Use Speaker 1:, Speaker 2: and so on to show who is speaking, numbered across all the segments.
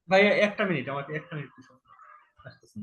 Speaker 1: ভাই একটা মিনিট, আমাকে একটা মিনিট আসতেছেন।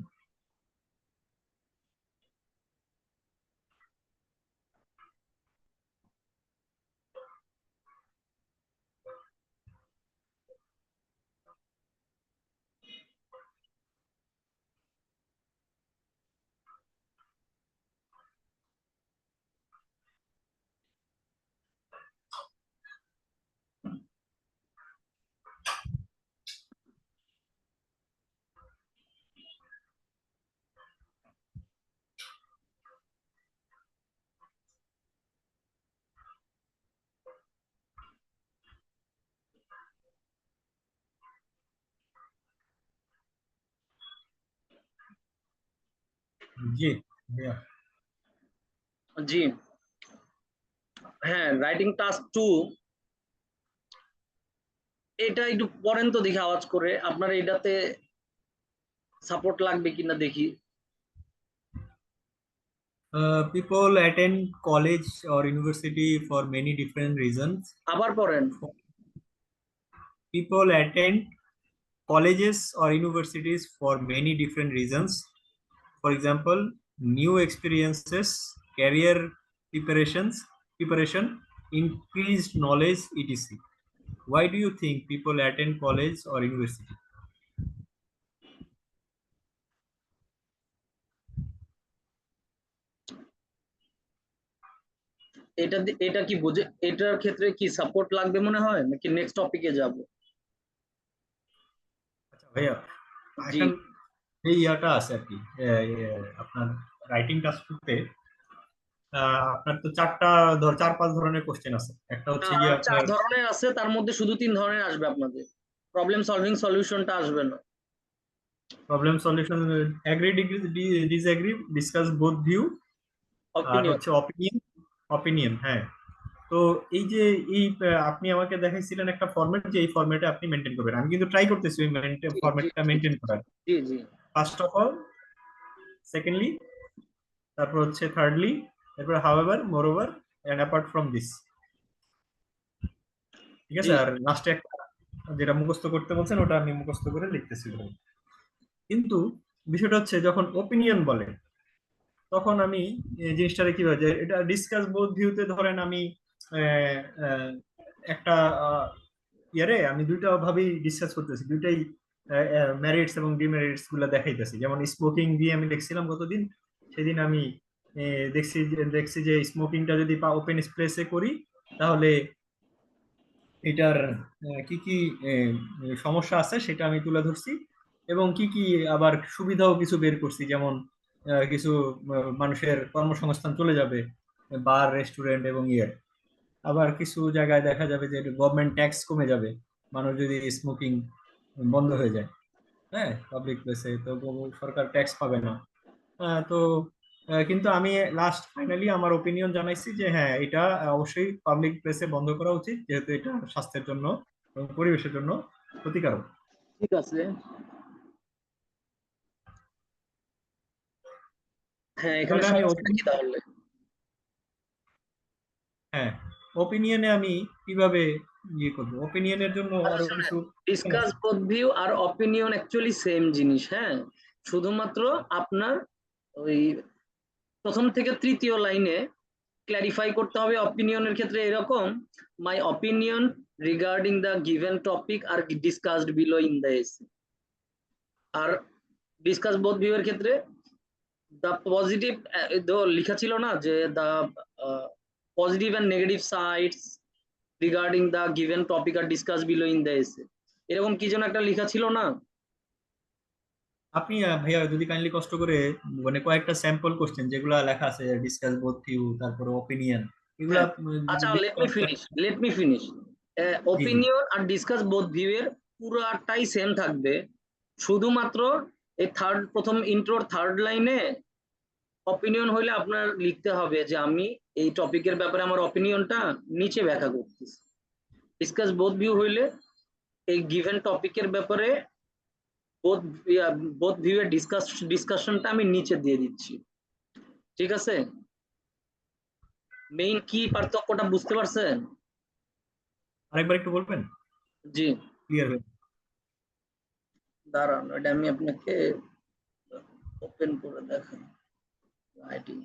Speaker 1: জি ভাইয়া।
Speaker 2: জি, হ্যাঁ, রাইটিং টাস্ক 2 এটা একটু পড়েন তো দেখি আওয়াজ করে। আপনার এটাতে সাপোর্ট লাগবে কিনা দেখি।
Speaker 1: People attend college or university for many different reasons.
Speaker 2: আবার পড়েন।
Speaker 1: People attend colleges or universities for many different reasons. For example, new experiences, career preparation, increased knowledge, etc. Why do you think people attend college or university?
Speaker 2: এটা কি বুঝে, এটার ক্ষেত্রে কি support লাগবে মনে হয় নাকি নেক্সট টপিকে যাব?
Speaker 1: আচ্ছা ভাইয়া,
Speaker 2: জি।
Speaker 1: এখন এই ইয়াটা আছে আর কি, আপনার রাইটিং টাস্কতে আপনার তো চার পাঁচ ধরনের কোশ্চেন আছে। একটা হচ্ছে গিয়ে
Speaker 2: চার
Speaker 1: আপনার
Speaker 2: ধরনের আছে, তার মধ্যে শুধু 3 ধরনের আসবে আপনাদের। প্রবলেম সলভিং সলিউশনটা আসবে না।
Speaker 1: Problem solution, agree disagree, discuss both view, আর
Speaker 2: অপিনিয়ন।
Speaker 1: হচ্ছে অপিনিয়ন। অপিনিয়ন, হ্যাঁ। তো এই যে আপনি আমাকে দেখাইছিলেন একটা ফরম্যাট, যে এই ফরম্যাটে আপনি মেনটেন করবেন, আমি কিন্তু ট্রাই করতেছি ওই
Speaker 2: জি জি
Speaker 1: ফরম্যাটটা
Speaker 2: জি
Speaker 1: মেনটেন করার।
Speaker 2: জি জি।
Speaker 1: ফার্স্ট অফ অল, সেকেন্ডলি, তারপর হচ্ছে থার্ডলি, তারপর however, moreover, and apart from this. ঠিক
Speaker 2: জি
Speaker 1: আছে, আর লাস্টে একটা যেটা মুখস্থ করতে বলছেন ওটা আমি মুখস্থ করে লিখতেছি ভাই। কিন্তু বিষয়টা হচ্ছে যখন ওপিনিয়ন বলে, তখন আমি এই জিনিসটা কিভাবে যে এটা ডিসকাস বোথ ভিউতে ধরেন আমি আহ, আহ, একটা ইয়ারে আমি দুইটা ভাবেই ডিসকাস করতেছি, দুইটাই মেরিটস এবং ডিমেরিটস গুলা দেখাইতেছি। যেমন স্মোকিং দিয়ে আমি দেখছিলাম গতদিন, সেদিন আমি দেখছি যে স্মোকিংটা যদি ওপেন স্পেসে করি তাহলে এটার কি কি সমস্যা আছে সেটা আমি তুলে ধরছি, এবং কি কি আবার সুবিধাও কিছু বের করছি। যেমন কিছু মানুষের কর্মসংস্থান চলে যাবে, বার, রেস্টুরেন্ট এবং ইয়ে। আবার কিছু জায়গায় দেখা যাবে যে গভর্নমেন্ট ট্যাক্স কমে যাবে মানুষ যদি স্মোকিং বন্ধ হয়ে যায়। হ্যাঁ, পাবলিক প্লেসে তো সরকার ট্যাক্স পাবে না। তো কিন্তু আমি লাস্ট ফাইনালি আমার ওপিনিয়ন জানাইছি যে হ্যাঁ, এটা অবশ্যই পাবলিক প্লেসে বন্ধ করা উচিত, যেহেতু এটা স্বাস্থ্যের জন্য এবং পরিবেশের জন্য ক্ষতিকারক।
Speaker 2: ঠিক আছে। হ্যাঁ, এখানে
Speaker 1: তাহলে আমি
Speaker 2: সমস্যাটা কি তাহলে?
Speaker 1: হ্যাঁ, ওপিনিয়নে আমি কিভাবে ইয়ে করবো, ওপিনিয়নের জন্য
Speaker 2: আচ্ছা
Speaker 1: আরো কিছু
Speaker 2: শোনেন,
Speaker 1: option
Speaker 2: ডিসকাস
Speaker 1: আছে।
Speaker 2: বোথ ভিউ আর অপিনিয়ন অ্যাকচুয়ালি সেম জিনিস। হ্যাঁ, শুধুমাত্র আপনার ওই প্রথম থেকে তৃতীয় লাইনে ক্ল্যারিফাই করতে হবে। অপিনিয়নের ক্ষেত্রে এরকম, my opinion regarding the given topic are discussed below in the essay. আর ডিসকাস বোথ ভিউ এর ক্ষেত্রে দ্য পজিটিভ, লেখা ছিল না যে the positive and negative sides regarding the given topic are discuss below in the essay, এরকম কি যেন একটা লেখা ছিল না?
Speaker 1: আপনি ভাইয়া যদি কাইন্ডলি কষ্ট করে মানে কয়েকটা স্যাম্পল কোশ্চেন যেগুলা লেখা আছে, ডিসকাস বোথ ভিউ, তারপরে ওপিনিয়ন, এগুলা
Speaker 2: হ্যাঁ,
Speaker 1: যদি
Speaker 2: আচ্ছা,
Speaker 1: লিস্ট
Speaker 2: লেট মি
Speaker 1: করেন
Speaker 2: ফিনিশ, লেট মি ফিনিশ।
Speaker 1: জি জি।
Speaker 2: ওপিনিয়ন আর ডিসকাস বোথ ভিউ এর পুরোটাই সেম থাকবে। শুধুমাত্র এই প্রথম ইন্ট্রোর থার্ড লাইনে অপিনিয়ন হইলে আপনার লিখতে হবে যে আমি এই টপিকের ব্যাপারে আমার অপিনিয়নটা নিচে ব্যাখ্যা করতেছি। ডিসকাস বোথ ভিউ হইলে এই গিভেন টপিকের ব্যাপারে বোথ বোথ ভিউ এর ডিসকাশনটা আমি নিচে দিয়ে দিচ্ছি। ঠিক আছে? মেইন কি পার্থক্যটা বুঝতে পারছেন?
Speaker 1: আরেকবার একটু বলবেন,
Speaker 2: জি।
Speaker 1: ক্লিয়ার হয়ে।
Speaker 2: দাঁড়ান, এটা আমি আপনাকে ওপেন করে দেখাই রাইটিং।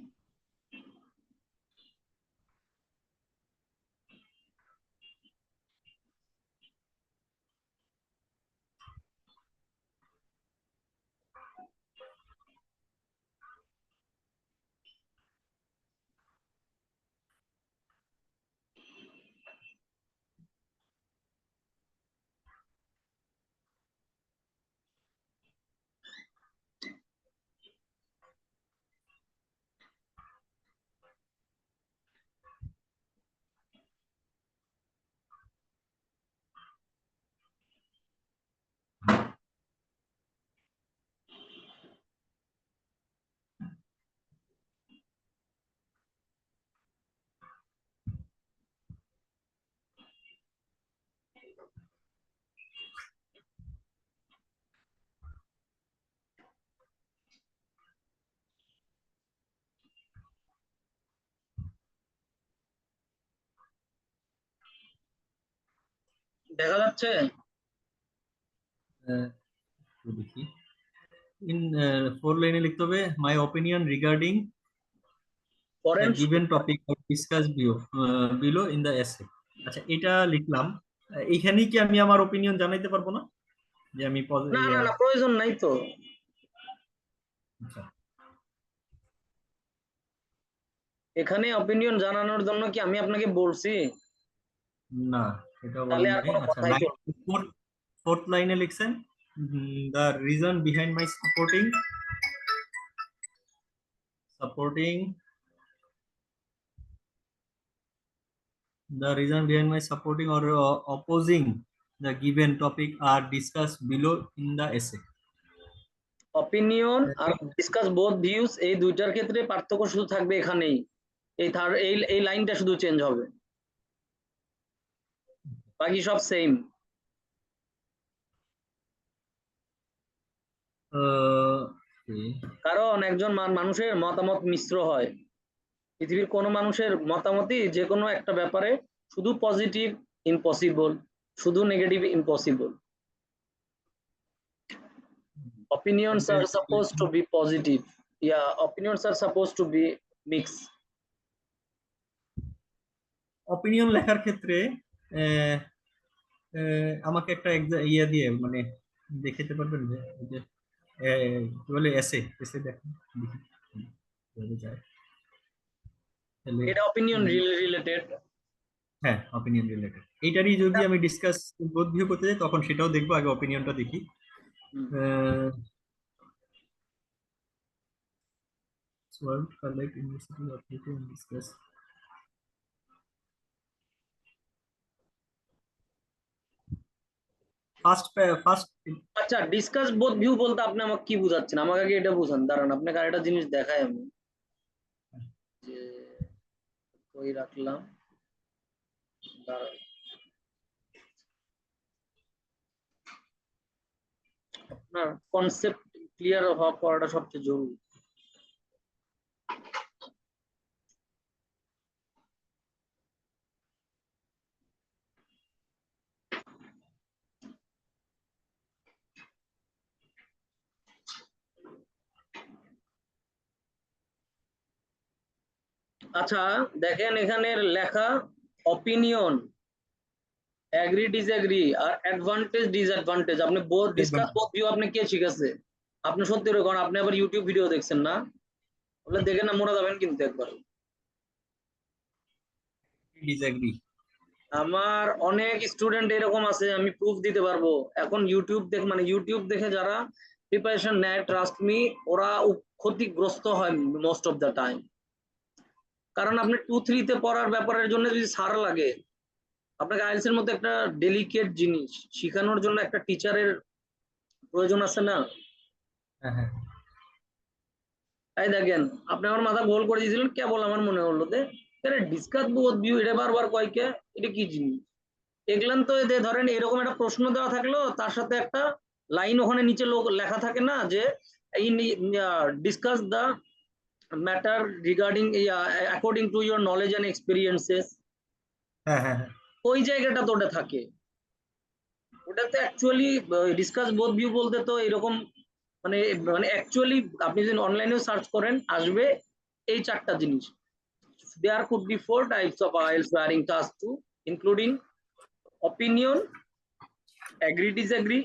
Speaker 2: দেখা যাচ্ছে?
Speaker 1: দেখি ইন 4 লাইনে লিখতে হবে মাই ওপিনিয়ন রিগার্ডিং দ্য
Speaker 2: পড়েন।
Speaker 1: Given topic discuss below in the এসে। আচ্ছা, এটা লিখলাম। এইখানেই কি আমি আমার ওপিনিয়ন জানাইতে পারবো না যে আমি
Speaker 2: না না না, প্রয়োজন নাই তো।
Speaker 1: আচ্ছা,
Speaker 2: এখানে অপিনিয়ন জানানোর জন্য কি আমি আপনাকে বলছি?
Speaker 1: না, এটা
Speaker 2: তাহলে
Speaker 1: বলেন
Speaker 2: আর
Speaker 1: নাই।
Speaker 2: কোনো
Speaker 1: আচ্ছা,
Speaker 2: কথাই
Speaker 1: লাইন
Speaker 2: চলবে না।
Speaker 1: 4th লাইনে লিখছেন the reason behind my supporting the reason behind my supporting or opposing the given topic are discussed below in the essay.
Speaker 2: Opinion are discuss both views, এই দুইটার ক্ষেত্রে পার্থক্য শুধু থাকবে এখানেই। এই লাইনটা শুধু চেঞ্জ হবে, বাকি সব সেম।
Speaker 1: Okay.
Speaker 2: কারণ একজন মানুষের মতামত মিশ্র হয়। পৃথিবীর কোনো মানুষের মতামতই যে কোনো একটা ব্যাপারে শুধু পজিটিভ ইম্পসিবল, শুধু negative impossible. Opinions are supposed to be positive. Yeah, opinions are supposed to be mixed.
Speaker 1: Opinion লেখার ক্ষেত্রে আহ, আমাকে একটা ইয়ে দিয়ে মানে দেখাতে পারবেন যে ওই যে, কি বলে এসে এসে দেখেন দেখি কিভাবে যায় তাহলে।
Speaker 2: এটা অপিনিয়ন
Speaker 1: উম,
Speaker 2: রিলেটেড।
Speaker 1: হ্যাঁ, অপিনিয়ন রিলেটেড। এইটারই যদি আমি ডিসকাস বোধ ভিউ করতে যাই তখন সেটাও দেখবো, আগে অপিনিয়নটা দেখি। Swerve, collect, investigate, update, and discuss. First
Speaker 2: আচ্ছা, ডিসকাস বোথ ভিউ বলতে আপনি আমাকে কি বুঝাচ্ছেন? আমাকে আগে এটা বুঝান। দাঁড়ান, আপনাকে আরেকটা জিনিস দেখাই আমি, যে কই রাখলাম। দাঁড়ান, আপনার কনসেপ্ট ক্লিয়ার হওয়া করাটা সবচেয়ে জরুরি। আচ্ছা দেখেন, এখানে লেখা অপিনিয়ন, এগ্রি ডিসএগ্রি আর অ্যাডভান্টেজ ডিসঅ্যাডভান্টেজ। আপনি বোথ ডিসকাস বোথ ভিউ আপনি কে শিখাচ্ছে? আপনি সত্যি করে কোন, আপনি আবার ইউটিউব ভিডিও দেখছেন না? বলে দেখে না মরে যাবেন কিন্তু একবার।
Speaker 1: ডিসএগ্রি।
Speaker 2: আমার অনেক স্টুডেন্ট এরকম আছে, আমি প্রুফ দিতে পারবো। এখন ইউটিউব দেখে যারা প্রিপারেশন নেয়, ট্রাস্ট মি, ওরা ক্ষতিগ্রস্ত হয় মোস্ট অফ দ্য টাইম। কারণ আপনি 2-3 তে পড়ার ব্যাপারের জন্য যদি সার লাগে, আপনাকে আইএলটিএস এর মতো একটা ডেলিকেট জিনিস শিখানোর জন্য একটা টিচারের প্রয়োজন আছে না?
Speaker 1: হ্যাঁ, হ্যাঁ।
Speaker 2: তাই দেখেন, আপনি আমার মাথা গোল করে দিয়েছিলেন কেবল আমার মনে হলো যে ডিসকাস বোথ ভিউ, এটা বারবার কয়কে, এটা কি জিনিস? দেখলেন তো, এদের ধরেন এরকম একটা প্রশ্ন দেওয়া থাকলো, তার সাথে একটা লাইন ওখানে নিচে লেখা থাকে না, যে discuss the matter regarding according to your knowledge and experiences.
Speaker 1: হ্যাঁ, হ্যাঁ, হ্যাঁ।
Speaker 2: ওই জায়গাটা তো ওটা থাকে। ওটাতে অ্যাকচুয়ালি ডিসকাস বোথ ভিউ বলতে তো এরকম মানে মানে অ্যাকচুয়ালি আপনি যদি অনলাইনেও সার্চ করেন আসবে এই চারটা জিনিস। There could be 4 types of IELTS varying task 2, including opinion, agree, disagree,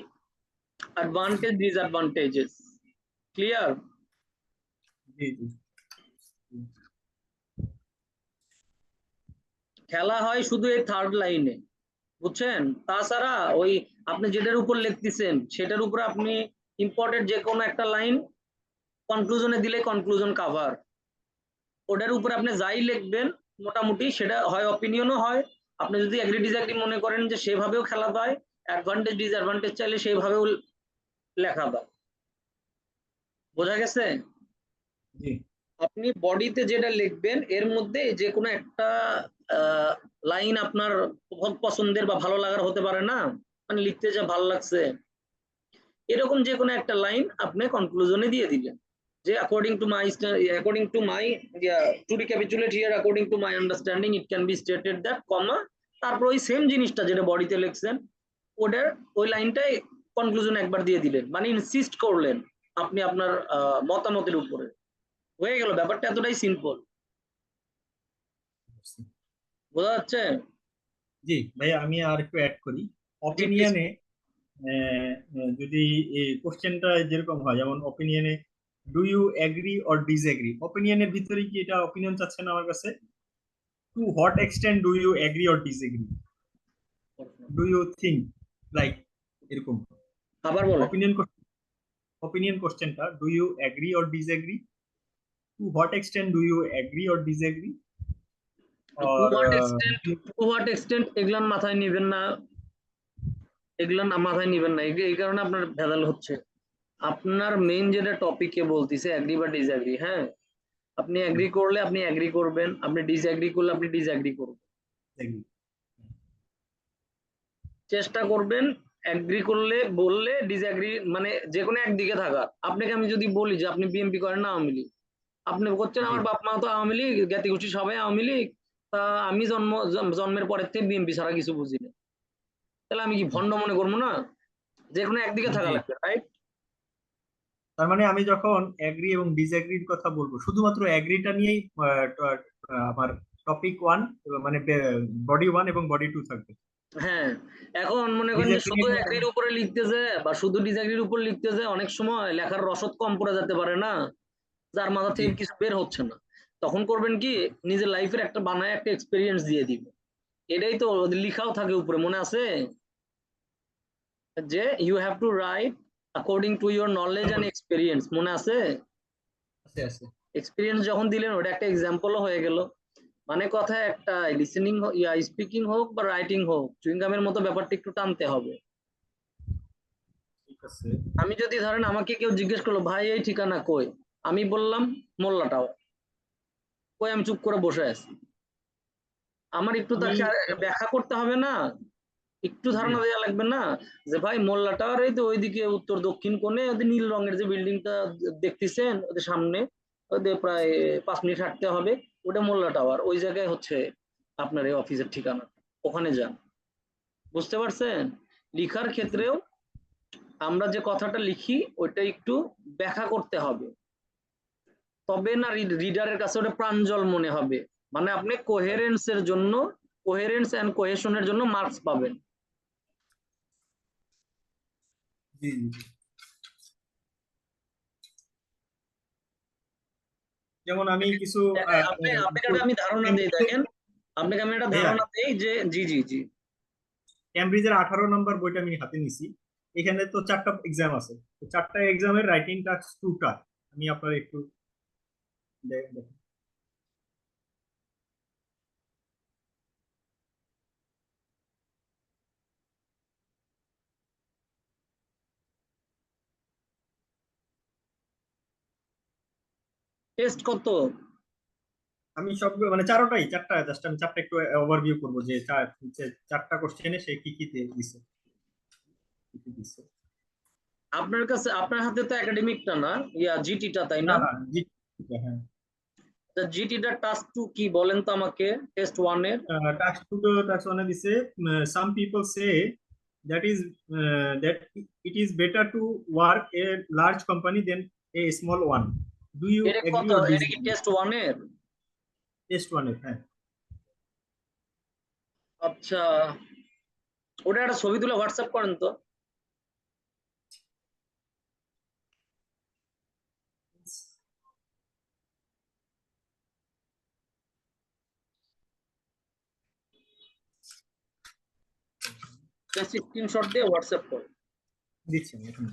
Speaker 2: advantage, disadvantages. Clear?
Speaker 1: জি জি
Speaker 2: খেলা হয় শুধু এই থার্ড লাইনে, বুঝছেন? তাছাড়া ওই আপনি যেটার উপর লিখতেছেন সেটার উপর আপনি ইম্পর্টেন্ট যে কোনো একটা লাইন কনক্লুশনে দিলে কনক্লুশন কাভার। ওটার উপর আপনি যাই লিখবেন মোটামুটি সেটা হয় অপিনিয়নও হয়, আপনি যদি এগ্রি ডিসএগ্রি মনে করেন যে সেভাবেও খেলা হয়, অ্যাডভান্টেজ ডিসঅ্যাডভান্টেজ চাইলে সেভাবেও লেখা হয়। বোঝা গেছে?
Speaker 1: জি
Speaker 2: আপনি বডিতে যেটা লিখবেন এর মধ্যে যে কোনো একটা লাইন আপনার পছন্দের বা ভালো লাগার হতে পারে না, মানে লিখতে যা ভালো লাগছে এরকম যে কোনো একটা লাইন আপনি কনক্লুশনে দিয়ে দিবেন যে according to my to recapitulate here, according to my understanding it can be stated that comma, তারপর ওই সেম জিনিসটা যেটা বডিতে লিখছেন ওটার ওই লাইনটাই কনক্লুশন একবার দিয়ে দিলেন, মানে ইনসিস্ট করলেন আপনি আপনার মতামতের উপরে। হয়ে গেল, ব্যাপারটা এতটাই সিম্পল। বোঝা যাচ্ছে?
Speaker 1: জি ভাইয়া, আমি আর একটু অ্যাড করি।
Speaker 2: জি প্লিজ।
Speaker 1: অপিনিয়নে যদি এই কোশ্চেনটা যেরকম হয়, যেমন অপিনিয়নে do you agree or disagree, অপিনিয়নের ভিতরে কি এটা অপিনিয়ন চাচ্ছেন আমার কাছে? To what extent do you agree or disagree, do you think, like এরকম।
Speaker 2: আবার বলেন।
Speaker 1: অপিনিয়ন কোশ্চেনটা do you agree or disagree, to what extent do you agree or disagree,
Speaker 2: to
Speaker 1: or
Speaker 2: what extent, to what extent এগুলান মাথায় নিবেন না, এগুলান মাথায় নিবেন না, এই কারণে আপনার ভেজাল হচ্ছে। আপনার মেইন যেটা টপিকে বলতিছে এগ্রি বা ডিসএগ্রি, হ্যাঁ, আপনি এগ্রি করলে আপনি এগ্রি করবেন, আপনি ডিসএগ্রি করলে আপনি ডিসএগ্রি করবেন। চেষ্টা করবেন এগ্রি করলে বললে ডিসএগ্রি মানে যে কোনো একদিকে থাকা। আপনাকে আমি যদি বলি যে আপনি বিএনপি করেন না আওয়ামী লীগ, আপনি করছেন
Speaker 1: জি
Speaker 2: আমার বাপ মা তো আওয়ামী লীগ, জ্ঞাতি গোষ্ঠী সবাই আওয়ামী লীগ, তা আমি জন্মের পরের থেকে বিএনপি ছাড়া কিছু বুঝি না, তাহলে আমি কি ভণ্ড মনে করবো না? যে কোনো একদিকে থাকা
Speaker 1: জি।
Speaker 2: লাগবে, রাইট?
Speaker 1: তার মানে আমি যখন এগ্রি এবং ডিসএগ্রির কথা বলবো, শুধুমাত্র এগ্রিটা নিয়েই আমার টপিক ওয়ান, মানে বডি ওয়ান এবং বডি টু থাকবে।
Speaker 2: হ্যাঁ, এখন মনে করেন যে
Speaker 1: ডিসএগ্রি
Speaker 2: শুধু
Speaker 1: নিয়ে
Speaker 2: এগ্রির উপরে লিখতেছে বা শুধু ডিসএগ্রির উপর লিখতেছে, অনেক সময় লেখার রসদ কম পড়ে যেতে পারে না, যার মাথা
Speaker 1: জি
Speaker 2: থেকে কিছু বের হচ্ছে না। তখন করবেন কি, নিজের লাইফের একটা বানায় একটা এক্সপিরিয়েন্স দিয়ে দিবে। এটাই তো লিখাও থাকে উপরে, মনে আছে যে you have to write according to your knowledge
Speaker 1: example
Speaker 2: and experience, মনে আছে?
Speaker 1: আছে আছে।
Speaker 2: এক্সপিরিয়েন্স যখন দিলেন ওটা একটা এক্সাম্পলও হয়ে গেল। মানে কথা একটা লিসেনিং স্পিকিং হোক বা রাইটিং হোক, চুইংগামের মতো ব্যাপারটা একটু টানতে হবে।
Speaker 1: ঠিক আছে।
Speaker 2: আমি যদি ধরেন আমাকে কেউ জিজ্ঞেস করলো ভাই এই ঠিকানা কই, আমি বললাম মোল্লা টাওয়ার, কই আমি চুপ করে বসে আছি, আমার একটু
Speaker 1: আমি
Speaker 2: তাকে ব্যাখ্যা করতে হবে না? একটু
Speaker 1: জি
Speaker 2: ধারণা দেওয়া লাগবে না যে ভাই মোল্লা টাওয়ার এই তো ওইদিকে উত্তর দক্ষিণ কোণে ওদের নীল রঙের যে বিল্ডিংটা দেখতেছেন ওদের সামনে, ওদের প্রায় 5 মিনিট হাঁটতে হবে, ওটা মোল্লা টাওয়ার, ওই জায়গায় হচ্ছে আপনার এই অফিসের ঠিকানা, ওখানে যান। বুঝতে পারছেন? লিখার
Speaker 1: জি
Speaker 2: ক্ষেত্রেও আমরা যে কথাটা লিখি ওইটা একটু ব্যাখ্যা করতে হবে, তবে না রিডারের কাছে ওটা প্রাঞ্জল মনে হবে। মানে আপনি কোহেরেন্সের জন্য, কোহেরেন্স এন্ড কোহেশনের জন্য মার্কস পাবেন।
Speaker 1: জি জি জি। যেমন আমি কিছু
Speaker 2: আপনাকে আমি ধারণা দিই, দেখেন আপনাকে আমি একটা
Speaker 1: ভাইয়া,
Speaker 2: ধারণা দিই যে জি জি জি।
Speaker 1: ক্যামব্রিজের 18 নম্বর বইটা আমি হাতে নিছি। এখানে তো 4টা এক্সাম আছে, তো 4টা এক্সামের রাইটিং টাস্ক 2টা। আমি আপনার একটু দেখেন।
Speaker 2: টেস্ট কত?
Speaker 1: আমি সব মানে চারটা জাস্ট আমি চারটা একটু ওভারভিউ করবো, যে 4টা কোশ্চেনে সে কি কি দিছে, কি কি দিছে।
Speaker 2: আপনার কাছে আপনার হাতে তো একাডেমিকটা না, জিটিটা, তাই
Speaker 1: না
Speaker 2: না?
Speaker 1: না জি, হ্যাঁ।
Speaker 2: জিটিটার টাস্ক টু কি বলেন তো আমাকে, টেস্ট ওয়ান এর।
Speaker 1: টাস্ক 2 টাস্ক 1 দিছে, some people say that it is better to work a large company than a small one. Do you
Speaker 2: এটা কত,
Speaker 1: agree or
Speaker 2: এটা কি
Speaker 1: disagree?
Speaker 2: টেস্ট 1 এর?
Speaker 1: Test one, হ্যাঁ।
Speaker 2: আচ্ছা, ওটা একটা ছবি তুলে হোয়াটসঅ্যাপ করেন তো। জাস্ট স্ক্রিনশট দিয়ে হোয়াটসঅ্যাপ করেন।
Speaker 1: দিচ্ছি আমি এখন।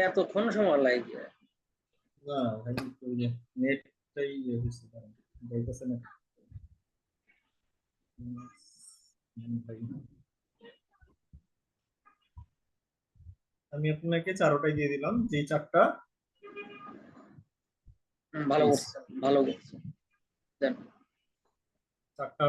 Speaker 2: এতক্ষণ সময় লাগে?
Speaker 1: না ভাই, ওই যে নেটটাই হয়েছে, কারণ বলতেছে না। ভাই, আমি আপনাকে 4টাই দিয়ে দিলাম, যে 4টা
Speaker 2: ভালো করছেন, ভালো করছেন, দেন।
Speaker 1: 4টা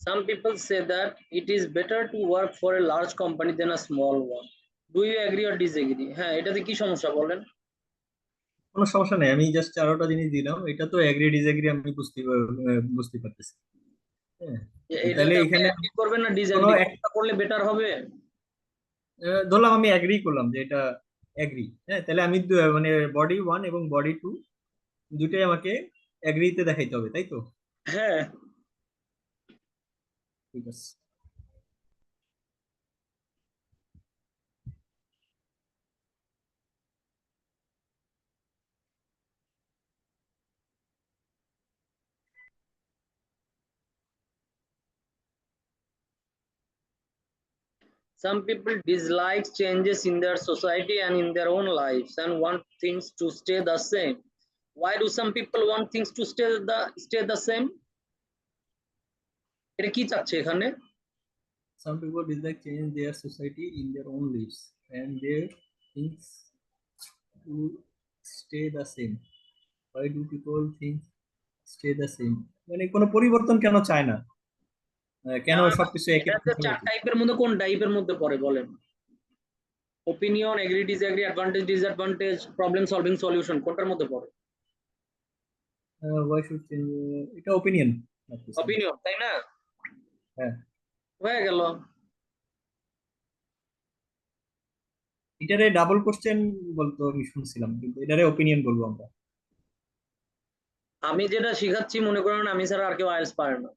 Speaker 2: Some people say that it is better to work for a large company than a small one. Do you agree or disagree? হ্যাঁ, এটাতে কি সমস্যা বলেন?
Speaker 1: কোনো সমস্যা নেই, আমি জাস্ট 4টা জিনিস দিলাম, এটা তো এগ্রি ডিসএগ্রি আমি বুঝতে পারতেছি। হ্যাঁ, তাহলে
Speaker 2: এটাতে আপনি
Speaker 1: এখানে
Speaker 2: এগ্রি করবেন না
Speaker 1: কোনো
Speaker 2: ডিসএগ্রি, কোনটা করলে বেটার হবে?
Speaker 1: ধরলাম আমি এগ্রি করলাম যে এটা এগ্রি। হ্যাঁ, তাহলে আমি মানে বডি 1 এবং বডি 2 দুটোই আমাকে এগ্রিতে দেখাইতে হবে, তাই তো?
Speaker 2: হ্যাঁ।
Speaker 1: ঠিক আছে।
Speaker 2: Some people dislike changes in their society and in their own lives and want things to stay the same. Why do some people want things to stay the same? এটা কি চাচ্ছে এখানে?
Speaker 1: Some people dislike change their society in their own lives and their things to stay the same. Why do people think stay the same? মানে কোনো পরিবর্তন কেন চায় না? কেন সবকিছু একই
Speaker 2: এটা
Speaker 1: থাকে?
Speaker 2: চার টাইপের মধ্যে কোন টাইপের মধ্যে পড়ে বলেন? Opinion, agree disagree, advantage disadvantage, problem solving, solution, কোনটার মধ্যে পড়ে?
Speaker 1: Why should change? এটা ওপিনিয়ন।
Speaker 2: অপিনিয়ন, তাই না?
Speaker 1: হ্যাঁ,
Speaker 2: হয়ে গেল।
Speaker 1: এটারে ডাবল কোশ্চেন বলতো আমি শুনছিলাম, কিন্তু এটারে ওপিনিয়ন বলবো আমরা।
Speaker 2: আমি যেটা শিখাচ্ছি মনে করেন আমি ছাড়া আর কেউ আইএলটিএস পারে না।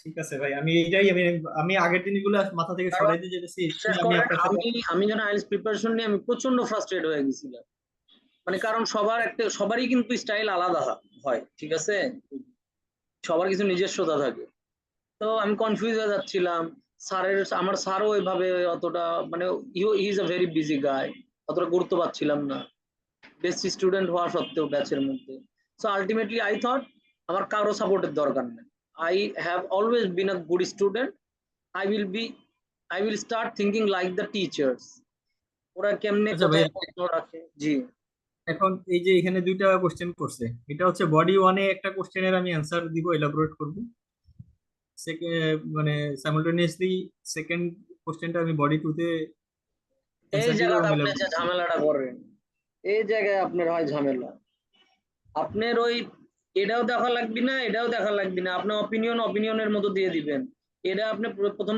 Speaker 1: ঠিক আছে ভাই, আমি এইটাই আমি আগের জিনিসগুলো মাথা থেকে
Speaker 2: কারণ
Speaker 1: সরাইতে যেতেছি,
Speaker 2: বিশ্বাস
Speaker 1: আমি
Speaker 2: করেন,
Speaker 1: আপনার সাথে।
Speaker 2: আমি যখন আইএলটিএস প্রিপারেশন নিয়ে আমি প্রচন্ড ফ্রাস্ট্রেট হয়ে গেছিলাম। মানে কারণ সবারই কিন্তু স্টাইল আলাদা হয়, ঠিক আছে? সবার কিছু নিজস্বতা থাকে। তো আমি কনফিউজ হয়ে যাচ্ছিলাম। আমার স্যারও ওইভাবে অতটা, মানে he is a very busy guy, অতটা গুরুত্ব পাচ্ছিলাম না। বেস্ট স্টুডেন্ট হওয়া সত্ত্বেও ব্যাচের মধ্যে। সো আলটিমেটলি আই থট আমার কারো সাপোর্টের দরকার নেই, I have always been a good student, I will be, I will start thinking like the teachers, ওরা কেমনে
Speaker 1: আচ্ছা
Speaker 2: কোথায়
Speaker 1: ভাইয়া,
Speaker 2: প্রশ্ন রাখে। জি
Speaker 1: এখন এই যে এখানে দুইটা কোশ্চেন করছে, এটা হচ্ছে বডি ওয়ানে একটা কোশ্চেনের আমি অ্যান্সার দিব, এলাবোরেট করব, মানে সাইমালটেনিয়াসলি সেকেন্ড কোশ্চেনটা আমি বডি টু তে
Speaker 2: এই
Speaker 1: অ্যান্সার দিব এবং
Speaker 2: জায়গাটা আপনি যে
Speaker 1: elaborate করব।
Speaker 2: ঝামেলাটা করেন, এই জায়গায় আপনার হয় ঝামেলা, আপনার ওই এটাও দেখা লাগবে না এটাও দেখা লাগবে না, আপনার অপিনিয়নের মতো দিয়ে দিবেন। এটা আপনি প্রথম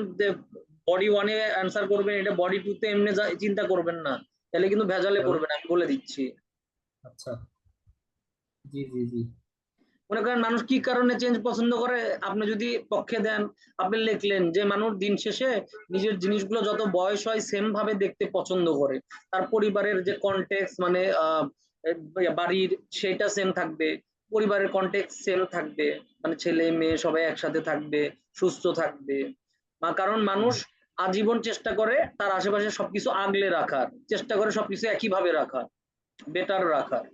Speaker 2: বডি ওয়ানে অ্যান্সার করবেন, এটা বডি টু তে এমনি চিন্তা করবেন না, তাহলে কিন্তু ভেজালে
Speaker 1: তাহলে
Speaker 2: পড়বেন, আমি বলে দিচ্ছি।
Speaker 1: আচ্ছা, জি জি জি।
Speaker 2: মনে করেন মানুষ কি কারণে চেঞ্জ পছন্দ করে, আপনি যদি পক্ষে দেন, আপনি লিখলেন যে মানুষ দিন শেষে নিজের জিনিসগুলো যত বয়স হয় সেম ভাবে দেখতে পছন্দ করে, তার পরিবারের যে কন্টেক্স মানে বাড়ির সেটা সেম থাকবে, পরিবারের কন্টেক্স সেম থাকবে, মানে ছেলে মেয়ে সবাই একসাথে থাকবে, সুস্থ থাকবে। কারণ মানুষ আজীবন চেষ্টা করে তার আশেপাশে সবকিছু আগলে রাখার, চেষ্টা করে সবকিছু একইভাবে রাখার, বেটার রাখার।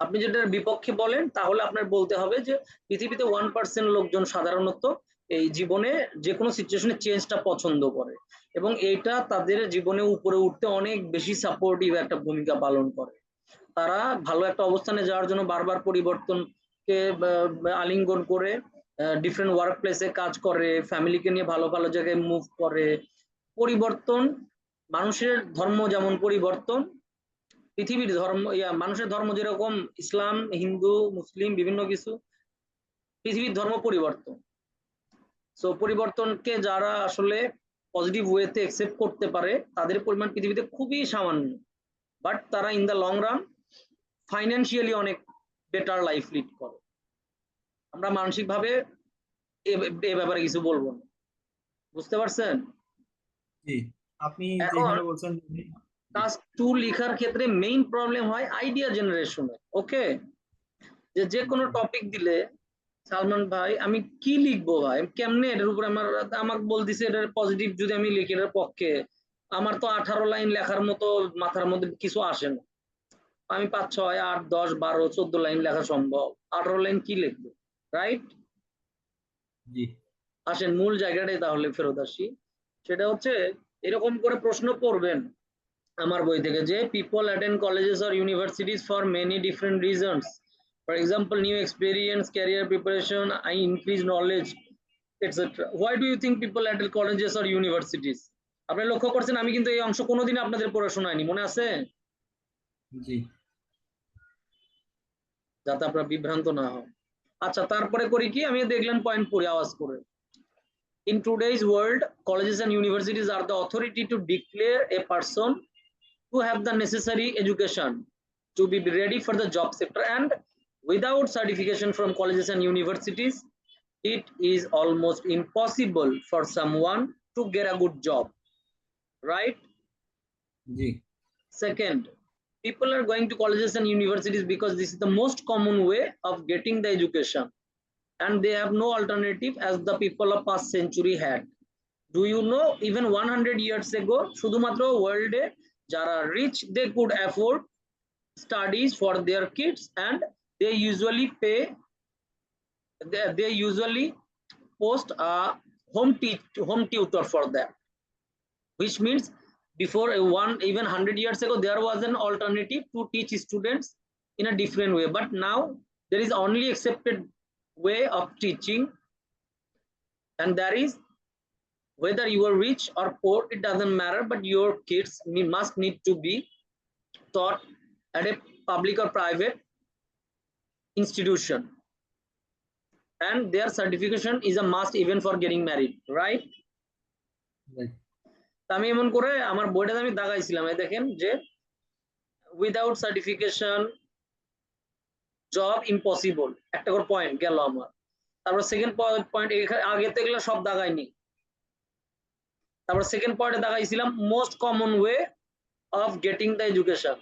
Speaker 2: আপনি যেটার বিপক্ষে বলেন তাহলে আপনার বলতে হবে যে পৃথিবীতে 1% লোকজন সাধারণত এই জীবনে যে কোনো সিচুয়েশনে চেঞ্জটা পছন্দ করে, এবং এইটা তাদের জীবনে উপরে উঠতে অনেক বেশি সাপোর্টিভ একটা ভূমিকা পালন করে। তারা ভালো একটা অবস্থানে যাওয়ার জন্য বারবার পরিবর্তনকে আলিঙ্গন করে ডিফারেন্ট ওয়ার্ক প্লেসে কাজ করে, ফ্যামিলিকে নিয়ে ভালো ভালো জায়গায় মুভ করে। পরিবর্তন, মানুষের ধর্ম যেমন পরিবর্তন, পৃথিবীর ধর্ম মানুষের ধর্ম যেরকম ইসলাম, হিন্দু, মুসলিম বিভিন্ন কিছু, পৃথিবীর ধর্ম পরিবর্তন। সো পরিবর্তনকে যারা আসলে পজিটিভ ওয়েতে একসেপ্ট করতে পারে তাদের পরিমাণ পৃথিবীতে খুবই সামান্য, বাট তারা in the long run financially অনেক বেটার লাইফ লিড করে। আমরা মানসিকভাবে এ ব্যাপারে কিছু বলবো না, বুঝতে পারছেন?
Speaker 1: জি, আপনি
Speaker 2: এখন
Speaker 1: যেখানে বলছেন। জি
Speaker 2: টাস্ক টু লিখার ক্ষেত্রে মেইন প্রবলেম হয় আইডিয়া জেনারেশনে। ওকে, যে কোনো
Speaker 1: জি
Speaker 2: টপিক দিলে সালমান ভাই আমি কি লিখবো ভাই, কেমনে এটার উপর আমাকে বলতেছে এটার পজিটিভ যদি আমি লিখি এটার পক্ষে, আমার তো 18 লাইন লেখার মতো মাথার মধ্যে কিছু আসে না, আমি 5, 6, 8, 10, 12, 14 লাইন লেখা সম্ভব, 18 লাইন কি লিখবো, রাইট?
Speaker 1: জি
Speaker 2: আসেন মূল জায়গাটাই তাহলে ফেরত আসি, সেটা হচ্ছে এরকম করে প্রশ্ন করবেন আমার বই থেকে যে people attend colleges or universities for many different reasons, for example new experience, career preparation, I increase knowledge, etcetera. Why do you think people attend colleges or universities? আপনি লক্ষ্য করছেন আমি কিন্তু এই অংশ কোনোদিন আপনাদের পড়ে শোনাইনি, মনে আছে?
Speaker 1: জি।
Speaker 2: যাতে আপনারা বিভ্রান্ত না হয়। আচ্ছা তারপরে করি কি, আমি দেখলেন পয়েন্ট পড়ে আওয়াজ করে। In today's world, colleges and universities are the authority to declare a person to have the necessary education to be ready for the job sector, and without certification from colleges and universities it is almost impossible for someone to get a good job, right?
Speaker 1: G
Speaker 2: Second, people are going to colleges and universities because this is the most common way of getting the education, and they have no alternative as the people of past century had. Do you know even 100 years ago শুধুমাত্র ওয়ার্ল্ডে যারা rich they could afford studies for their kids, and they usually pay, they usually post a home tutor for them, which means before one even 100 years ago there was an alternative to teach students in a different way, but now there is only accepted way of teaching, and that is whether you are rich or poor it doesn't matter, but your kids must need to be taught at a public or private institution, and their certification is a must even for getting married, right?
Speaker 1: right.
Speaker 2: আমি এমন করে আমার বইটাতে আমি দাগাইছিলাম, এই দেখেন যে without certification job impossible, একটা করে পয়েন্ট গেল আমার। তারপর সেকেন্ড পয়েন্ট, আগে তো এগুলো সব দাগাইনি, তারপর সেকেন্ড পয়েন্টে দাগাইছিলাম most common way of getting the education.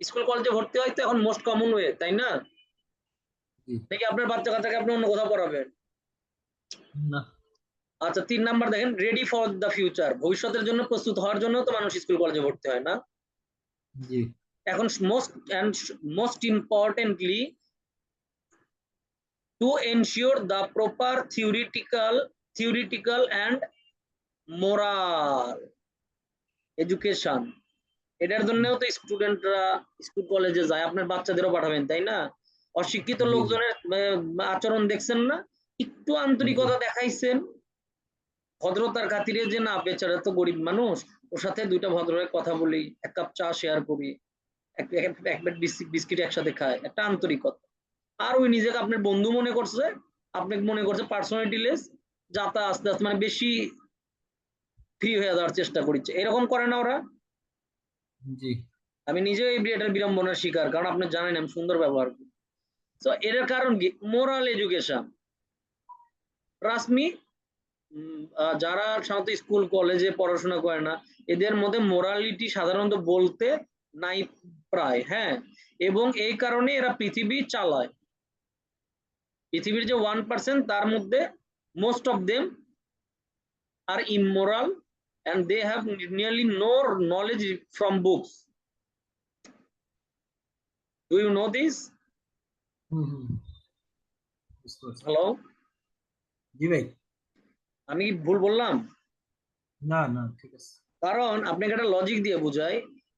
Speaker 2: School কলেজে ভর্তি হয় তো এখন মোস্ট কমন ওয়ে, তাই না?
Speaker 1: জি
Speaker 2: নাকি আপনার বাচ্চা কাচ্চাকে আপনি অন্য কোথাও পড়াবেন?
Speaker 1: না।
Speaker 2: আচ্ছা 3 নাম্বার দেখেন, রেডি ফর দ্য ফিউচার, ভবিষ্যতের জন্য প্রস্তুত হওয়ার জন্য তো মানুষ স্কুল কলেজে ভর্তি হয় না?
Speaker 1: জি
Speaker 2: এখন most importantly to ensure the proper theoretical and moral education, এটার জন্যও তো স্টুডেন্টরা স্কুল কলেজে যায়, আপনার বাচ্চাদেরও পাঠাবেন তাই না? অশিক্ষিত
Speaker 1: জি।
Speaker 2: লোকজনের আচরণ দেখছেন না, একটু আন্তরিকতা দেখাইছেন ভদ্রতার খাতিরে, যে না বেচারা তো গরিব মানুষ, ওর সাথে দুইটা ভদ্রের কথা বলি, এক কাপ চা শেয়ার করি, এক প্যাকেট বিস্কিট একসাথে খায়, একটা আন্তরিকতা। আর ওই নিজেকে আপনার বন্ধু মনে করছে, আপনাকে মনে করছে পার্সোনালিটি লেস, যাতা আস্তে আস্তে মানে বেশি ফ্রি হয়ে যাওয়ার চেষ্টা করছে, এরকম করে না ওরা?
Speaker 1: জি।
Speaker 2: আমি নিজেও এটার বিড়ম্বনার শিকার, কারণ আপনি জানেন আমি সুন্দর ব্যবহার করি। তো এটার কারণ কি? Moral education. রাসমি যারা সাধারণত স্কুল কলেজে পড়াশোনা করে না, এদের মধ্যে মোরালিটি সাধারণত বলতে নাই প্রায়, হ্যাঁ। এবং এই কারণে এরা পৃথিবী চালায়। পৃথিবীর যে 1% তার মধ্যে most of them are immoral and they have nearly no knowledge from books. Do you know this? Hello?
Speaker 1: জি ভাই।
Speaker 2: আমি কি ভুল বললাম?
Speaker 1: না না, ঠিক আছে।
Speaker 2: কারণ আপনাকে একটা লজিক দিয়ে বুঝাই,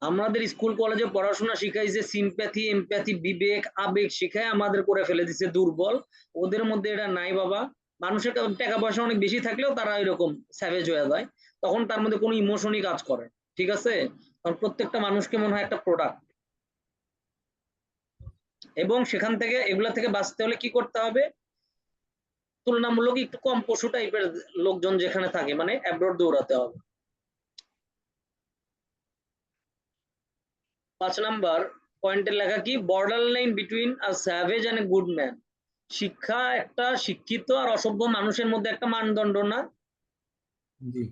Speaker 2: আমাদের স্কুল কলেজে পড়াশোনা শিখাইছে সিম্প্যাথি, এমপ্যাথি, বিবেক, আবেগ শিখায় আমাদের করে ফেলে দিচ্ছে দুর্বল। ওদের মধ্যে এটা নাই বাবা। মানুষের টাকা পয়সা অনেক বেশি থাকলেও তারা এরকম স্যাভেজ হয়ে যায়, তখন তার মধ্যে কোনো ইমোশনই কাজ করে, ঠিক আছে? কারণ প্রত্যেকটা মানুষকে মনে হয় একটা প্রোডাক্ট। এবং সেখান থেকে এগুলা থেকে বাঁচতে হলে কি করতে হবে? তুলনামূলক একটু কম পশু টাইপের লোকজন যেখানে থাকে, মানে অ্যাব্রোড দৌড়াতে হবে। 5 নাম্বার পয়েন্টের লেখা কি? Border line between a savage and a good man. শিক্ষা একটা শিক্ষিত আর অসভ্য মানুষের মধ্যে একটা মানদণ্ড না?
Speaker 1: জি।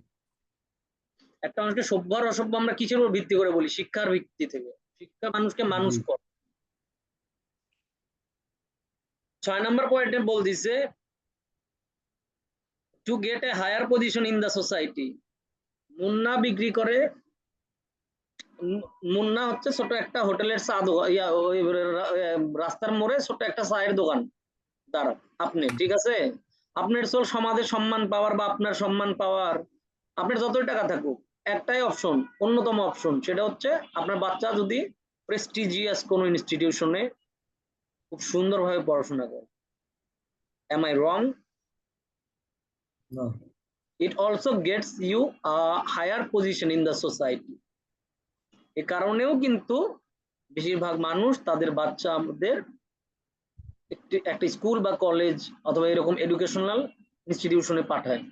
Speaker 2: একটা মানুষকে সভ্য আর অসভ্য আমরা কিসের উপর ভিত্তি করে বলি? শিক্ষার ভিত্তি থেকে। শিক্ষা মানুষকে মানুষ
Speaker 1: জি।
Speaker 2: করে। 6 নাম্বার পয়েন্টে বল দিছে to get a higher position in the society. Munna বিক্রি করে, মুন্না হচ্ছে ছোট একটা হোটেলের চা দোকান, রাস্তার মোড়ে ছোট একটা চায়ের দোকান দাঁড়া আপনি, ঠিক আছে? আপনার চল সমাজে সম্মান পাওয়ার বা আপনার সম্মান পাওয়ার, আপনার যতই টাকা থাকুক, একটাই অপশন, অন্যতম অপশন, সেটা হচ্ছে আপনার বাচ্চা যদি প্রেস্টিজিয়াস কোনো ইনস্টিটিউশনে খুব সুন্দরভাবে পড়াশোনা করে। Am I wrong?
Speaker 1: No.
Speaker 2: It also gets you a higher position in the society. এ কারণেও কিন্তু বেশিরভাগ মানুষ তাদের বাচ্চাদের একটা স্কুল বা কলেজ অথবা এরকম এডুকেশনাল ইনস্টিটিউশনে পাঠায়।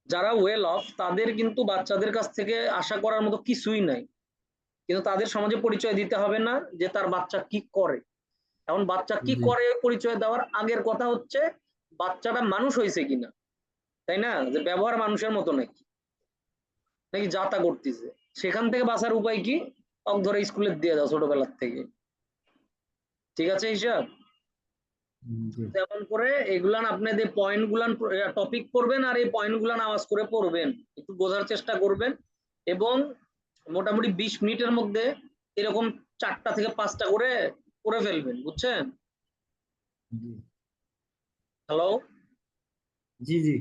Speaker 2: যারা ওয়েল অফ তাদের কিন্তু বাচ্চাদের কাছ থেকে আশা করার মতো কিছুই নাই, কিন্তু তাদের সমাজে পরিচয় দিতে হবে না যে তার বাচ্চা কি করে। এখন বাচ্চা কি করে পরিচয় দেওয়ার আগের কথা হচ্ছে বাচ্চাটা মানুষ হয়েছে কিনা, তাই না? যে ব্যবহার মানুষের মতো নাকি নাকি যাতা করতেছে, সেখান থেকে বাঁচার উপায় কি? অক ধরে স্কুলে দিয়ে দাও ছোটবেলার থেকে, ঠিক আছে? হিসাব তেমন করে এগুলান আপনাদের পয়েন্ট গুলান টপিক পড়বেন, আর এই পয়েন্ট গুলান আওয়াজ করে পড়বেন, একটু বোঝার চেষ্টা করবেন, এবং মোটামুটি 20 মিনিটের মধ্যে এরকম 4টা থেকে 5টা করে করে ফেলবেন, বুঝছেন? হ্যালো?
Speaker 1: জি জি।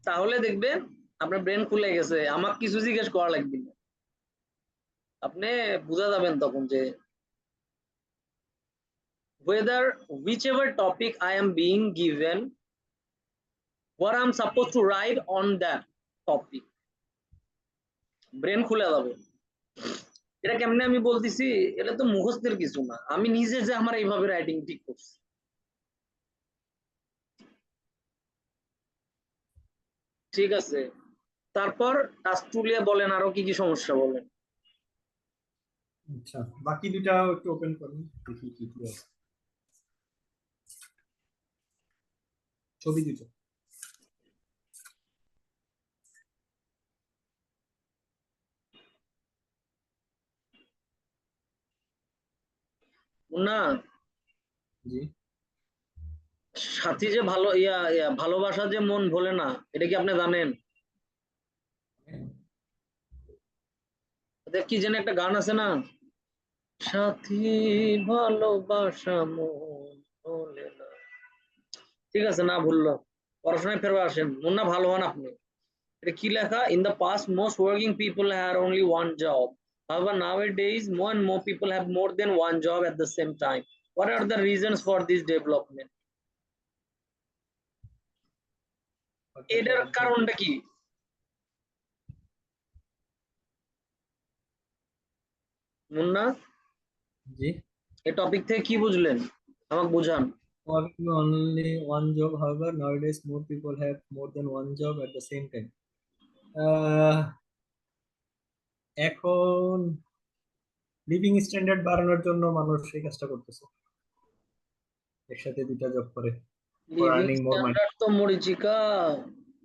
Speaker 2: তাহলে দেখবেন আপনার ব্রেন খুলে গেছে, আমাকে কিছু জিজ্ঞেস করা লাগবে না, আপনি বুঝা যাবেন তখন যে whether whichever topic I am being given, what I'm supposed to write on that topic. Brain খুলে যাবে। এটা কেমনে আমি বলতেছি, এটা তো মুখস্থের কিছু না, আমি নিজে যে আমার এইভাবে রাইটিং ঠিক করছি। ঠিক আছে, তারপর টাস্টুলিয়া বলেন আরো কি কি সমস্যা বলেন।
Speaker 1: আচ্ছা, বাকি দুটা একটু ওপেন করুন দেখি কি কি আছে। ছবি দুটো।
Speaker 2: না,
Speaker 1: জি।
Speaker 2: সাথী যে ভালো ভালোবাসা যে মন ভোলে না, এটা কি আপনি জানেন? কি যেন একটা গান আছে না, সাথী ভালোবাসা মন ভোলে না। ঠিক আছে, না ভুললো, পড়াশোনায় ফেরবার আসেন, মুন্না ভালো হন আপনি। এটা কি লেখা? In the past most working people had only one job, however nowadays more and more people have more than one job at the same time. What are the reasons for this development? এটার কারণটা কি? মুন্না,
Speaker 1: জি,
Speaker 2: এই topic থেকে কি বুঝলেন আমাকে বুঝান।
Speaker 1: working only one job, however nowadays more people have more than one job at the same time. এখন লিভিং স্ট্যান্ডার্ড বাড়ানোর জন্য মানুষ এই কাজটা করতেছে, একসাথে দুইটা জব করে for
Speaker 2: living
Speaker 1: earning more money.
Speaker 2: Standard তো মরীচিকা,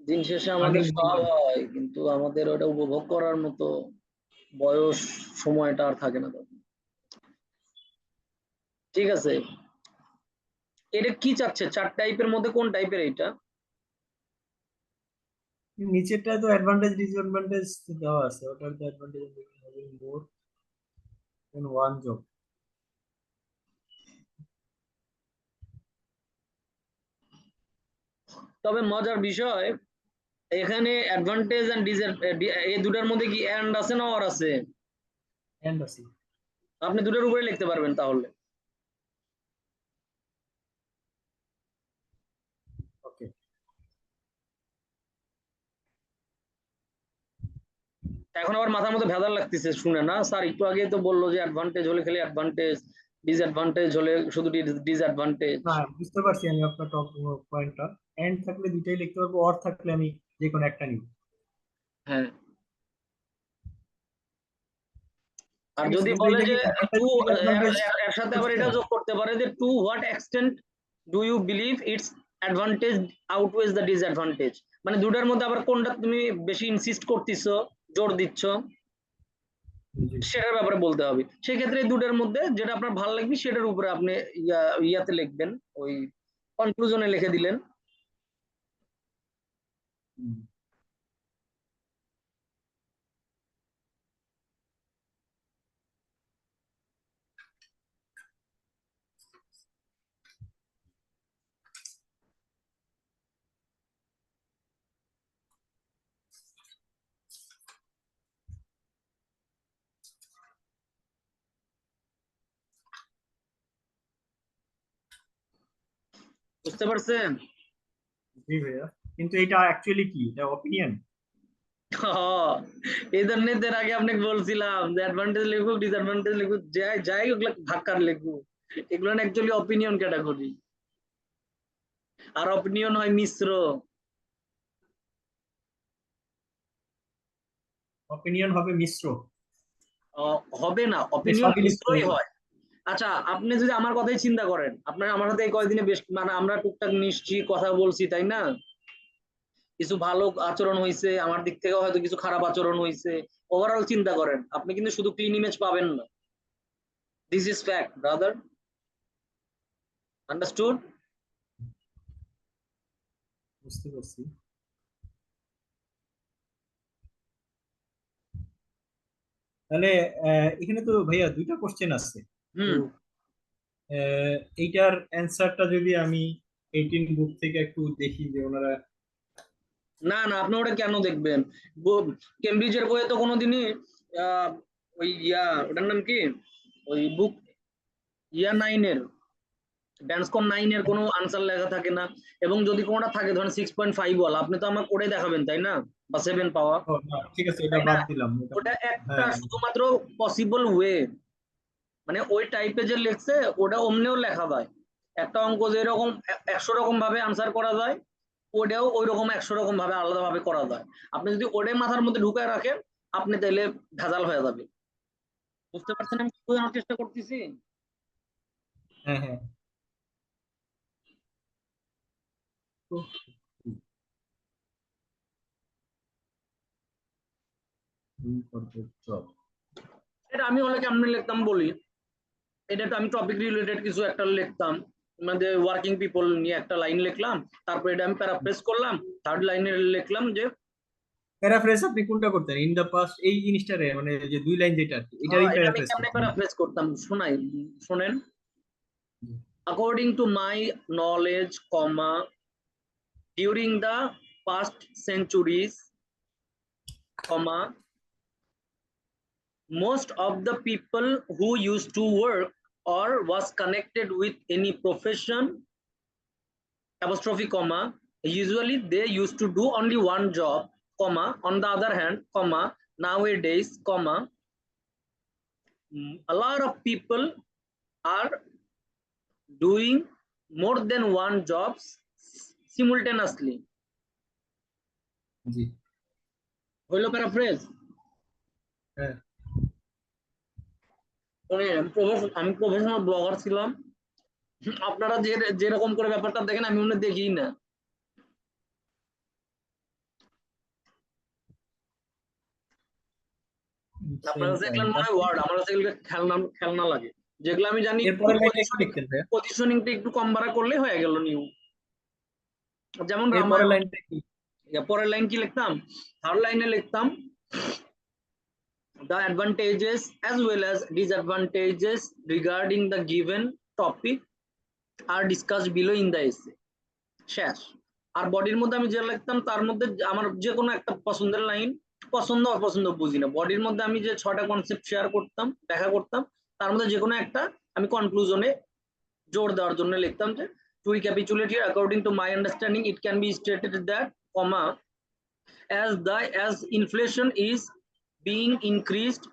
Speaker 2: দিন শেষে আমাদের
Speaker 1: Earning more
Speaker 2: সব
Speaker 1: money.
Speaker 2: হয়, কিন্তু আমাদের ওটা উপভোগ করার মতো বয়স, সময়টা আর থাকে না তখন। ঠিক আছে, এটা কি চাচ্ছে? চার টাইপের মধ্যে কোন টাইপের এইটা?
Speaker 1: নিচেরটা তো অ্যাডভান্টেজ ডিসঅ্যাডভান্টেজ দেওয়া আছে, ওটার তো অ্যাডভান্টেজ মোর দেন ওয়ান জব।
Speaker 2: তবে মজার বিষয়, এখানে অ্যাডভান্টেজ এন্ড এই দুটার মধ্যে কি এন্ড আছে না অর আছে?
Speaker 1: এন্ড আছে।
Speaker 2: আপনি দুটার উপরে লিখতে পারবেন তাহলে।
Speaker 1: ওকে,
Speaker 2: এখন আবার মাথার মধ্যে ভেজাল লাগতেছে শুনে, না স্যার একটু আগে তো বললো যে অ্যাডভান্টেজ হলে খালি অ্যাডভান্টেজ, ডিসঅ্যাডভান্টেজ হলে শুধু ডিসঅ্যাডভান্টেজ।
Speaker 1: না বুঝতে পারছি আমি আপনার টপ পয়েন্টটা। এন্ড থাকলে দুইটাই লিখতে পারবো, অর থাকলে আমি যে কোনো একটা নিব।
Speaker 2: হ্যাঁ, আর
Speaker 1: ঠিক আছে,
Speaker 2: যদি
Speaker 1: কিন্তু
Speaker 2: বলে
Speaker 1: এটা কি
Speaker 2: যে
Speaker 1: অ্যাডভান্টেজ
Speaker 2: টু,
Speaker 1: ডিসঅ্যাডভান্টেজ
Speaker 2: এর সাথে আবার
Speaker 1: বুঝছে
Speaker 2: এটাও
Speaker 1: না?
Speaker 2: যোগ করতে পারে যে to what extent do you believe it's advantage outweighs the disadvantage, মানে দুটার মধ্যে আবার কোনটা তুমি বেশি ইনসিস্ট করতেছো, জোর দিচ্ছ,
Speaker 1: জি।
Speaker 2: সেটার ব্যাপারে বলতে হবে। সেক্ষেত্রে এই দুটার মধ্যে যেটা আপনার ভালো লাগবে সেটার উপরে আপনি ইয়াতে লিখবেন, ওই কনক্লুশনে লিখে দিলেন।
Speaker 1: হুম।
Speaker 2: বুঝতে পারছেন?
Speaker 1: জি ভাইয়া, কিন্তু এটা অ্যাকচুয়ালি কি, এটা অপিনিয়ন?
Speaker 2: হ্যাঁ, এই ধরনের আগে আপনাকে বলছিলাম যে অ্যাডভান্টেজ লিখুক ডিসঅ্যাডভান্টেজ লিখুক, যাই যাই ওগুলো ধাক্কার লিখুক, এগুলো অ্যাকচুয়ালি অপিনিয়ন ক্যাটাগরি, আর অপিনিয়ন হয় মিশ্র।
Speaker 1: অপিনিয়ন হবে মিশ্র?
Speaker 2: হবে না,
Speaker 1: মানে
Speaker 2: অপিনিয়ন
Speaker 1: সবই লিখতে
Speaker 2: মিশ্রই
Speaker 1: হবে?
Speaker 2: হয়। আচ্ছা, আপনি যদি আমার কথাই চিন্তা করেন, আপনার আমার সাথে এই কয়েকদিনে বেশ মানে আমরা টুকটাক মিশছি, কথা বলছি, তাই না? কিছু ভালো আচরণ হয়েছে আমার দিক থেকে, হয়তো কিছু খারাপ আচরণ হয়েছে, ওভারঅল চিন্তা করেন, আপনি কিন্তু শুধু ক্লিন ইমেজ পাবেন না। This is fact brother, understood?
Speaker 1: বুঝতে পারছি। তাহলে এখানে তো ভাইয়া দুইটা কোশ্চেন আছে। তো
Speaker 2: হুম।
Speaker 1: এইটার অ্যান্সারটা যদি আমি 18 বুক থেকে একটু দেখি যে ওনারা।
Speaker 2: না না, আপনি ওটা কেন দেখবেন? কেমব্রিজের বইয়ে তো কোনোদিনই আহ, ওই ওটার নাম কি, ওই বুক 9-এর, ড্যান্সকম 9-এর কোনো আনসার লেখা থাকে না। এবং যদি কোনোটা থাকে ধরেন 6.5 বল, আপনি তো আমাকে ওটাই দেখাবেন তাই না, বা 7 পাওয়া,
Speaker 1: ও না, ঠিক আছে, এটা
Speaker 2: তাই না?
Speaker 1: বাদ দিলাম এটা।
Speaker 2: ওটা একটা
Speaker 1: হ্যাঁ,
Speaker 2: শুধুমাত্র পসিবল ওয়ে, মানে ওই টাইপে যে লিখছে ওটা অমনেও লেখা যায়। একটা অঙ্ক যেরকম 100 রকম ভাবে আনসার করা যায়, ওটাও ওই রকম 100 রকম ভাবে আলাদা ভাবে করা যায়। আপনি যদি ওটাই মাথার মধ্যে ঢুকায় রাখেন, আপনি তাইলে ভেজাল হয়ে যাবে। বুঝতে পারছেন আমি কি বোঝানোর চেষ্টা করতেছি?
Speaker 1: হ্যাঁ, হ্যাঁ। তো জব।
Speaker 2: এটা আমি হলে কেমনে লিখতাম বলি, এটা তো আমি টপিক রিলেটেড কিছু একটা লিখতাম, আমাদের ওয়ার্কিং পিপল নিয়ে একটা লাইন লিখলাম, তারপর এটা আমি প্যারাফ্রেজ করলাম, থার্ড লাইনে লিখলাম যে
Speaker 1: প্যারাফ্রেজ আপনি কোনটা করতেন? ইন দা পাস্ট এই জিনিসটারে মানে যে দুই লাইন যেটা আর কি, এটারই
Speaker 2: এটা আমি
Speaker 1: প্যারাফ্রেজ
Speaker 2: কেমনে
Speaker 1: করতেন।
Speaker 2: প্যারাফ্রেজ করতাম শোনাই, শোনেন। According to my knowledge, comma, during the past centuries, comma, most of the people who used to work or was connected with any profession, apostrophe comma, usually they used to do only one job, comma, on the other hand, comma, nowadays, comma, a lot of people are doing more than one jobs simultaneously.
Speaker 1: জি।
Speaker 2: হইলো paraphrase?
Speaker 1: হ্যাঁ।
Speaker 2: আমি professional blogger ছিলাম, আপনারা যেরকম করে ব্যাপারটা দেখেন আমি মনে দেখি না। আপনারা দেখলেন মনে হয় ওয়ার্ড, আমার কাছে এগুলো খেলনা খেলনা লাগে, যেগুলো আমি জানি
Speaker 1: এরপরের লাইনটা একটু লিখতেন ভাইয়া।
Speaker 2: পজিশনিংটা একটু কম বাড়া করলে হয়ে গেল নিউ। যেমন
Speaker 1: এরপরের
Speaker 2: রামায়ণ,
Speaker 1: লাইনটা কি?
Speaker 2: পরের লাইন কি লিখতাম? থার্ড লাইনে লিখতাম the advantages as well as disadvantages regarding the given topic are discussed below in the essay. শেষ। আর বডির মধ্যে আমি যে লিখতাম তার মধ্যে আমার যে কোনো একটা পছন্দের লাইন, পছন্দ অপছন্দ বুঝি না, বডির মধ্যে আমি যে 6টা কনসেপ্ট শেয়ার করতাম, দেখা করতাম, তার মধ্যে যে কোনো একটা আমি কনক্লুশনে জোর দেওয়ার জন্য লিখতাম যে to recapitulate here, according to my understanding it can be stated that, comma, as inflation is being increased